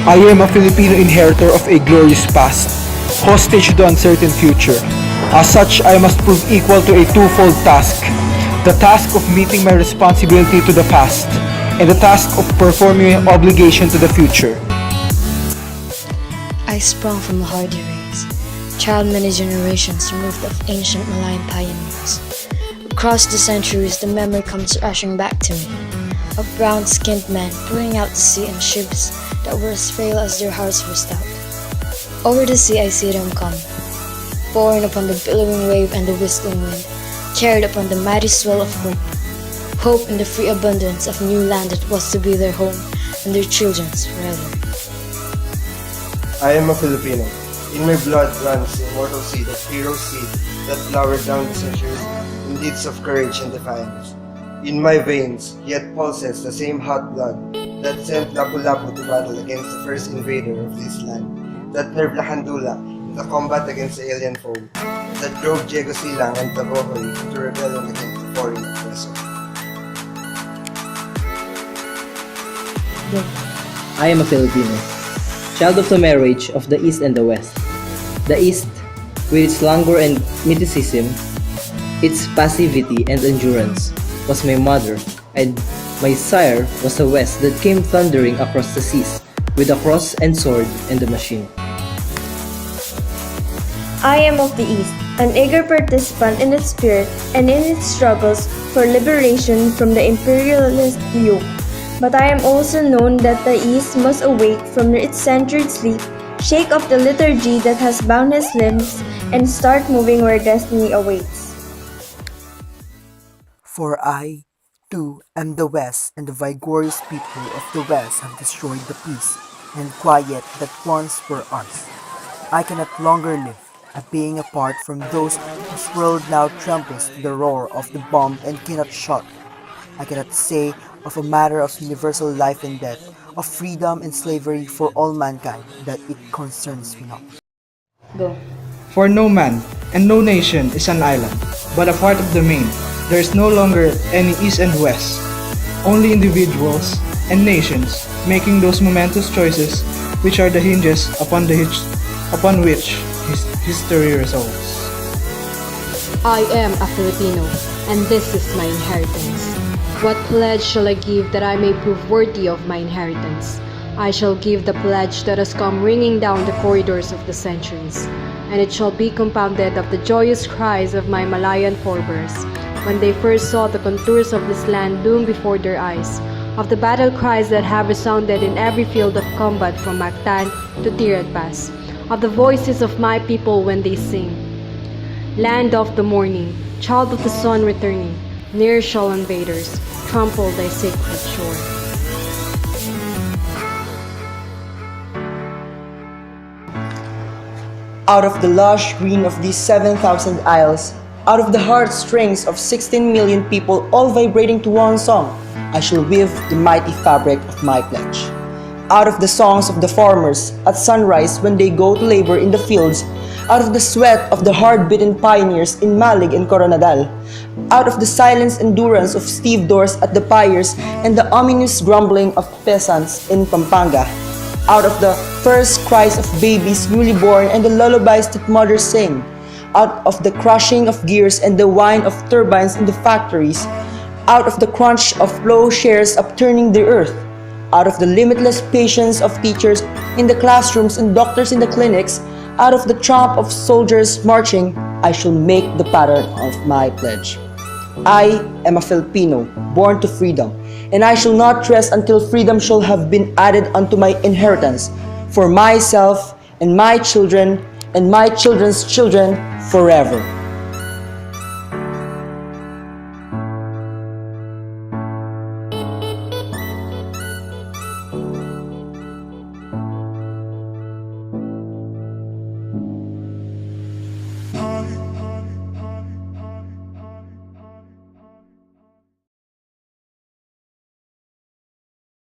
I am a Filipino inheritor of a glorious past, hostage to the uncertain future. As such, I must prove equal to a twofold task. The task of meeting my responsibility to the past, and the task of performing my obligation to the future. I sprung from a hardy race, child many generations removed of ancient Malayan pioneers. Across the centuries, the memory comes rushing back to me, of brown-skinned men putting out to sea in ships that were as frail as their hearts were stout. Over the sea I see them come, borne upon the billowing wave and the whistling wind, carried upon the mighty swell of hope, hope in the free abundance of new land that was to be their home and their children's forever. I am a Filipino. In my blood runs the immortal seed of hero seed that flowered down the centuries in deeds of courage and defiance. In my veins yet pulses the same hot blood that sent Lapu-Lapu to battle against the first invader of this land, that nerved Lahandula in the combat against the alien foe, that drove Diego Silang and Tabohoy into rebellion against the foreign aggressor. I am a Filipino, child of the marriage of the East and the West. The East, with its languor and mysticism, its passivity and endurance, was my mother, and my sire was the West that came thundering across the seas with a cross and sword and the machine. I am of the East, an eager participant in its spirit and in its struggles for liberation from the imperialist yoke. But I am also known that the East must awake from its centured sleep, shake off the lethargy that has bound his limbs, and start moving where destiny awaits. For I, too, am the West, and the vigorous people of the West have destroyed the peace and quiet that once were ours. I cannot longer live, a being apart from those whose world now trembles to the roar of the bomb and cannot shout. I cannot say of a matter of universal life and death, of freedom and slavery for all mankind, that it concerns me not. Go. For no man and no nation is an island, but a part of the main. There is no longer any East and West, only individuals and nations making those momentous choices which are the hinges upon which history resolves. I am a Filipino, and this is my inheritance. What pledge shall I give that I may prove worthy of my inheritance? I shall give the pledge that has come ringing down the corridors of the centuries, and it shall be compounded of the joyous cries of my Malayan forebears, when they first saw the contours of this land loom before their eyes, of the battle cries that have resounded in every field of combat from Mactan to Tirad Pass, of the voices of my people when they sing. Land of the morning, child of the sun returning, ne'er shall invaders trample thy sacred shore. Out of the lush green of these 7,000 isles, out of the heartstrings of 16 million people all vibrating to one song, I shall weave the mighty fabric of my pledge. Out of the songs of the farmers at sunrise when they go to labor in the fields, out of the sweat of the hard-bitten pioneers in Malig and Coronadal, out of the silent endurance of stevedores at the pyres and the ominous grumbling of peasants in Pampanga, out of the first cries of babies newly born and the lullabies that mothers sing, out of the crushing of gears and the whine of turbines in the factories, out of the crunch of plowshares upturning the earth, out of the limitless patience of teachers in the classrooms and doctors in the clinics, out of the tramp of soldiers marching, I shall make the pattern of my pledge. I am a Filipino, born to freedom, and I shall not rest until freedom shall have been added unto my inheritance, for myself and my children and my children's children forever.